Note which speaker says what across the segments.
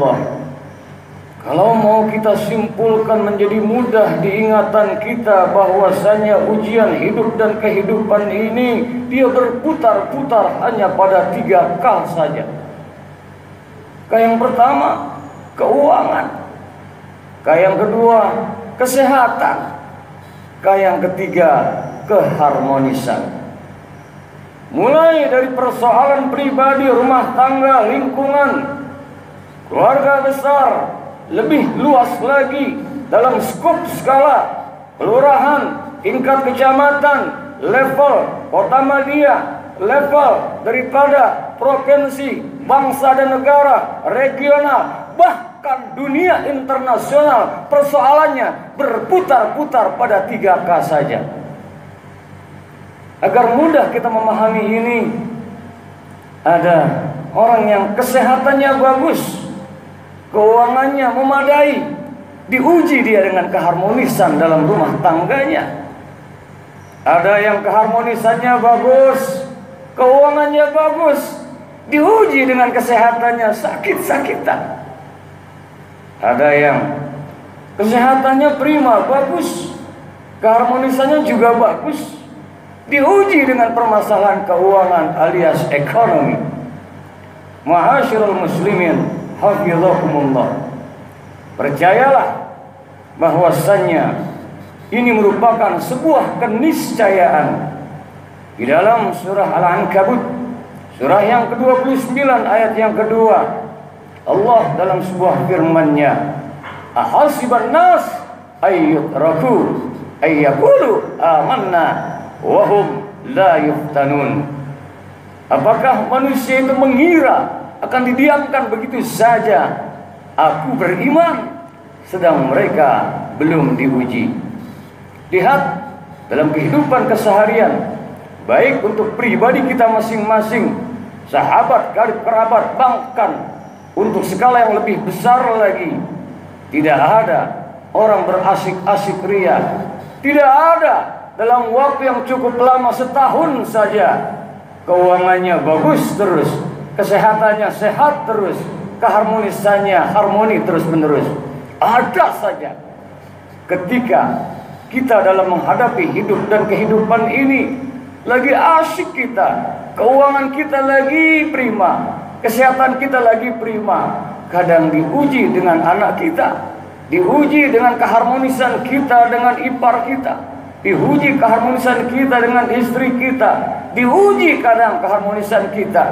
Speaker 1: Allah, kalau mau kita simpulkan menjadi mudah diingatan kita bahwasanya ujian hidup dan kehidupan ini dia berputar-putar hanya pada 3 K saja. K yang pertama, keuangan. K yang kedua, kesehatan. K yang ketiga, keharmonisan. Mulai dari persoalan pribadi, rumah tangga, lingkungan, keluarga besar, lebih luas lagi dalam skop skala kelurahan, tingkat kecamatan, level kota media, level daripada provinsi, bangsa dan negara, regional, bahkan dunia internasional. Persoalannya berputar-putar pada 3 K saja. Agar mudah kita memahami ini, ada orang yang kesehatannya bagus, keuangannya memadai, diuji dia dengan keharmonisan dalam rumah tangganya. Ada yang keharmonisannya bagus, keuangannya bagus, diuji dengan kesehatannya sakit-sakitan. Ada yang kesehatannya prima, bagus, keharmonisannya juga bagus, diuji dengan permasalahan keuangan alias ekonomi. Ma'asyiral muslimin, hafizakumullah, percayalah bahwasannya ini merupakan sebuah keniscayaan. Di dalam surah Al-Ankabut, surah yang ke-29 ayat yang kedua, Allah dalam sebuah firman-Nya, ahasiban nas ayyutraku ayyaqulu amanna wahum la yuftanun. Apakah manusia itu mengira akan didiamkan begitu saja, aku beriman, sedang mereka belum diuji? Lihat dalam kehidupan keseharian, baik untuk pribadi kita masing-masing, sahabat, karib kerabat, bahkan untuk skala yang lebih besar lagi, tidak ada orang berasik-asik ria. Tidak ada dalam waktu yang cukup lama, setahun saja, keuangannya bagus terus, kesehatannya sehat terus, keharmonisannya harmoni terus-menerus. Ada saja ketika kita dalam menghadapi hidup dan kehidupan ini lagi asik kita, keuangan kita lagi prima, kesehatan kita lagi prima, kadang diuji dengan anak kita, diuji dengan keharmonisan kita dengan ipar kita, diuji keharmonisan kita dengan istri kita, diuji kadang keharmonisan kita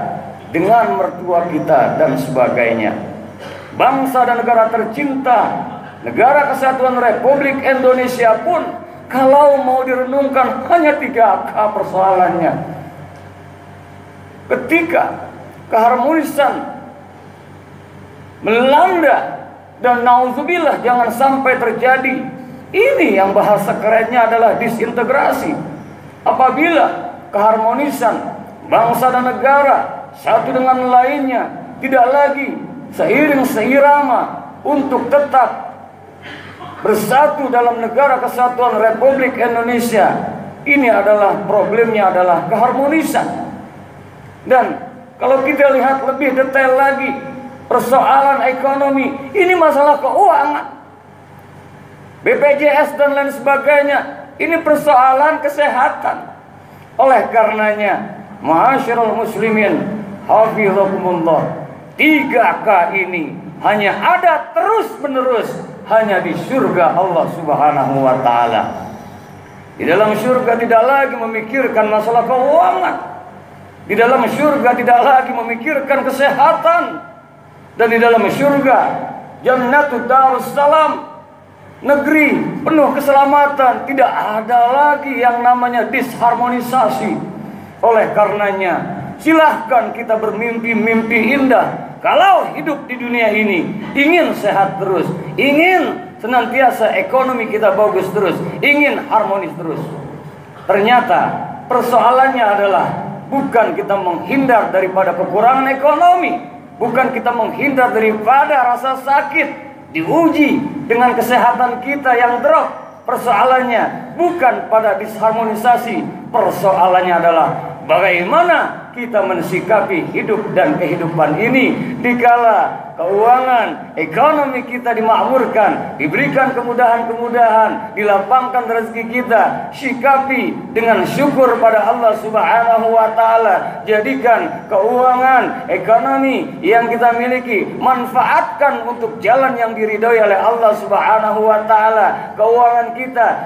Speaker 1: dengan mertua kita dan sebagainya. Bangsa dan negara tercinta, Negara Kesatuan Republik Indonesia pun kalau mau direnungkan hanya 3 K persoalannya. Ketika keharmonisan melanda dan nauzubillah jangan sampai terjadi, ini yang bahasa kerennya adalah disintegrasi. Apabila keharmonisan bangsa dan negara satu dengan lainnya tidak lagi seiring seirama untuk tetap bersatu dalam Negara Kesatuan Republik Indonesia, ini adalah problemnya adalah keharmonisan. Dan kalau kita lihat lebih detail lagi, persoalan ekonomi, ini masalah keuangan, BPJS dan lain sebagainya, ini persoalan kesehatan. Oleh karenanya, ma'asyiral muslimin, hafizakumullah, 3 K ini hanya ada terus-menerus hanya di surga Allah Subhanahu wa taala. Di dalam surga tidak lagi memikirkan masalah keuangan. Di dalam surga tidak lagi memikirkan kesehatan. Dan di dalam surga Jannatul Darussalam, negeri penuh keselamatan, tidak ada lagi yang namanya disharmonisasi. Oleh karenanya, silahkan kita bermimpi-mimpi indah. Kalau hidup di dunia ini ingin sehat terus, ingin senantiasa ekonomi kita bagus terus, ingin harmonis terus. Ternyata persoalannya adalah bukan kita menghindar daripada kekurangan ekonomi, bukan kita menghindar daripada rasa sakit, diuji dengan kesehatan kita yang drop. Persoalannya bukan pada disharmonisasi, persoalannya adalah bagaimana kita mensikapi hidup dan kehidupan ini dikala keuangan, ekonomi kita dimakmurkan, diberikan kemudahan-kemudahan, dilapangkan rezeki kita, sikapi dengan syukur pada Allah Subhanahu wa taala. Jadikan keuangan, ekonomi yang kita miliki, manfaatkan untuk jalan yang diridhoi oleh Allah Subhanahu wa taala. Keuangan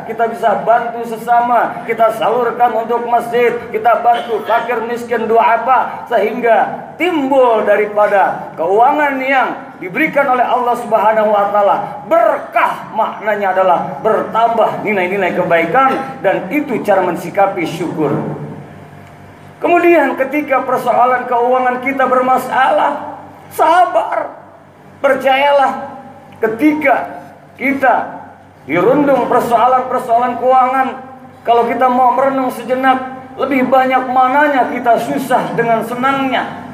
Speaker 1: kita bisa bantu sesama, kita salurkan untuk masjid, kita bantu fakir miskin du'afa, sehingga timbul daripada keuangan yang diberikan oleh Allah Subhanahu wa taala berkah. Maknanya adalah bertambah nilai-nilai kebaikan, dan itu cara mensikapi syukur. Kemudian ketika persoalan keuangan kita bermasalah, sabar. Percayalah, ketika kita dirundung persoalan-persoalan keuangan, kalau kita mau merenung sejenak, lebih banyak mananya kita susah dengan senangnya.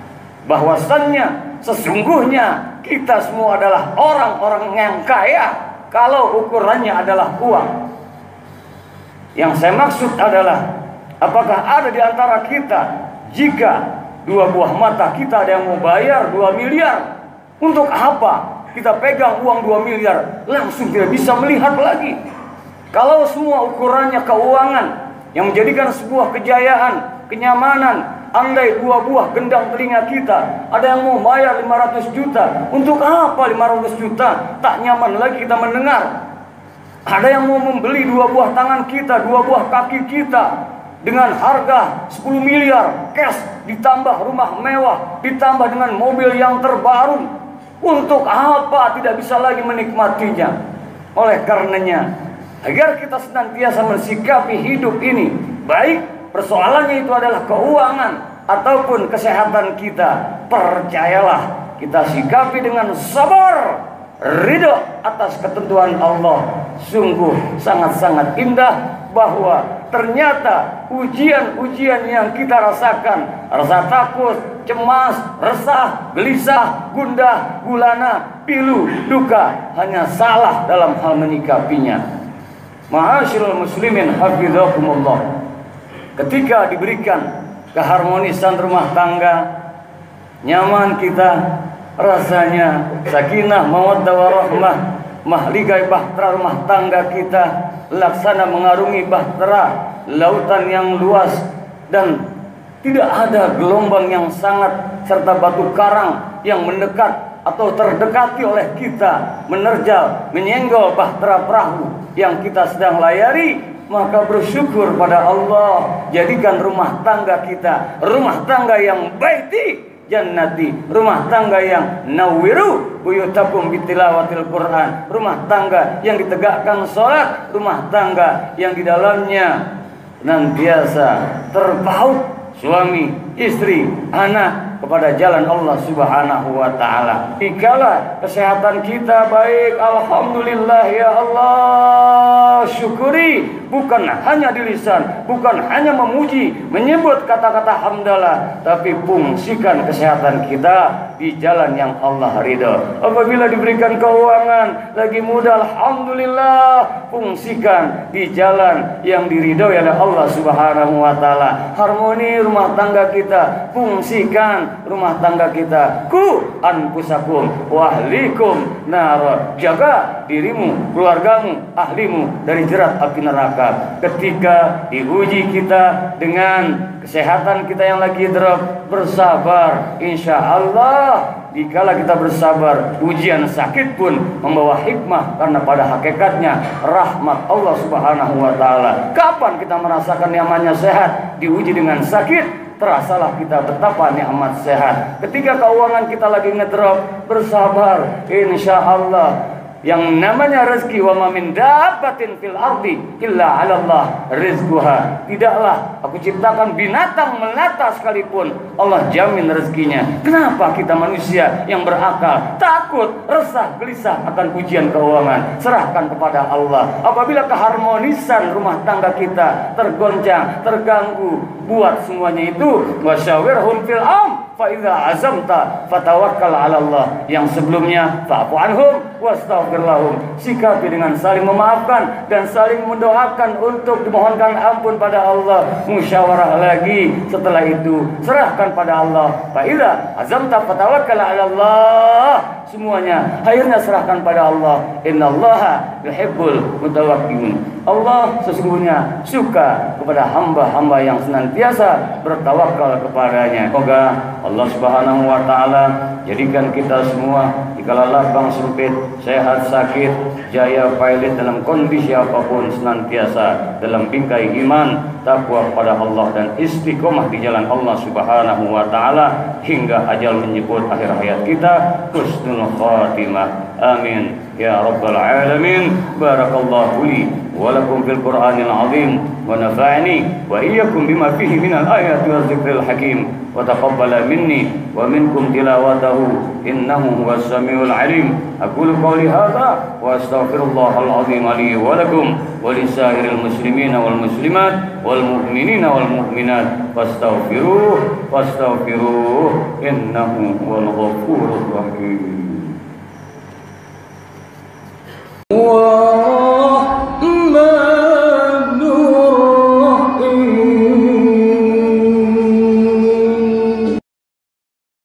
Speaker 1: Bahwasannya sesungguhnya kita semua adalah orang-orang yang kaya kalau ukurannya adalah uang. Yang saya maksud adalah, apakah ada di antara kita, jika dua buah mata kita ada yang mau bayar 2 miliar, untuk apa kita pegang uang 2 miliar langsung tidak bisa melihat lagi? Kalau semua ukurannya keuangan yang menjadikan sebuah kejayaan, kenyamanan, andai 2 buah gendang telinga kita ada yang mau bayar 500 juta, untuk apa 500 juta? Tak nyaman lagi kita mendengar. Ada yang mau membeli 2 buah tangan kita, 2 buah kaki kita dengan harga 10 miliar cash, ditambah rumah mewah, ditambah dengan mobil yang terbaru. Untuk apa tidak bisa lagi menikmatinya? Oleh karenanya, agar kita senantiasa mensikapi hidup ini, baik persoalannya itu adalah keuangan ataupun kesehatan kita, percayalah, kita sikapi dengan sabar, ridho atas ketentuan Allah. Sungguh sangat-sangat indah bahwa ternyata ujian-ujian yang kita rasakan, rasa takut, cemas, resah, gelisah, gundah, gulana, pilu, duka, hanya salah dalam hal menyikapinya. Ma'asyiral muslimin hafizakumullah. Ketika diberikan keharmonisan rumah tangga, nyaman kita, rasanya sakinah, mawaddah warahmah, mahligai bahtera rumah tangga kita, laksana mengarungi bahtera lautan yang luas, dan tidak ada gelombang yang sangat serta batu karang yang mendekat atau terdekati oleh kita, menerjal, menyenggol bahtera perahu yang kita sedang layari. Maka bersyukur pada Allah, jadikan rumah tangga kita rumah tangga yang baiti jannati, rumah tangga yang nawwiru buyutakum bitilawatil Quran, rumah tangga yang ditegakkan sholat, rumah tangga yang di dalamnya senantiasa terpaut suami, istri, anak kepada jalan Allah Subhanahu wa taala. Dikala kesehatan kita baik, alhamdulillah ya Allah, syukuri, bukan hanya di lisan, bukan hanya memuji, menyebut kata-kata hamdalah, tapi fungsikan kesehatan kita di jalan yang Allah ridha. Apabila diberikan keuangan lagi mudah, alhamdulillah, fungsikan di jalan yang diridhoi oleh Allah Subhanahu wa taala. Harmoni rumah tangga kita, fungsikan rumah tangga kita. Ku anfusakum wa ahlikum nar, jaga dirimu, keluargamu, ahlimu dari jerat api neraka. Ketika diuji kita dengan kesehatan kita yang lagi drop, bersabar, insya Allah. Dikala kita bersabar, ujian sakit pun membawa hikmah, karena pada hakikatnya rahmat Allah Subhanahu wa taala. Kapan kita merasakan nyamannya sehat? Diuji dengan sakit, terasalah kita betapa nikmat sehat. Ketika keuangan kita lagi ngedrop, bersabar, insya Allah. Yang namanya rezeki, wa ma min dabbatin fil ardi illa 'ala Allah rizquha. Tidaklah aku ciptakan binatang melata sekalipun, Allah jamin rezekinya. Kenapa kita manusia yang berakal takut, resah, gelisah akan ujian keuangan? Serahkan kepada Allah. Apabila keharmonisan rumah tangga kita tergoncang, terganggu, buat semuanya itu wasyawirhum fil am fa idza azamta fatawakkal 'ala Allah. Yang sebelumnya fa'fu anhum wastaghfir lahum. Sikapi dengan saling memaafkan dan saling mendoakan untuk dimohonkan ampun pada Allah. Musyawarah lagi, setelah itu serahkan pada Allah. Fa idza azamta fatawakkal 'ala Allah. Semuanya akhirnya serahkan pada Allah. Innallaha yuhibbul mutawakkilin. Allah sesungguhnya suka kepada hamba-hamba yang senantiasa bertawakal kepadanya. Semoga Allah Subhanahu wa taala jadikan kita semua dikala lapang sempit, sehat sakit, jaya pailit dalam kondisi apapun senantiasa dalam bingkai iman, takwa kepada Allah dan istiqomah di jalan Allah Subhanahu wa taala hingga ajal menyebut akhir hayat kita. Husnul khatimah. Amin ya rabbal alamin. Barakallahu li wa lakum fil Qur'anil azim wa nafa'ani wa iyyakum bima fihi minal ayati waz zikril hakim wa taqabbala minni wa minkum tilawatahu innahu huwas samiul alim. Aqulu qawli hadza wa astaghfirullahal azim li wa lakum wa lisairil muslimina wal muslimat wal mu'minina wal mu'minat fastaghfiruh innahu huwal ghafurur rahim.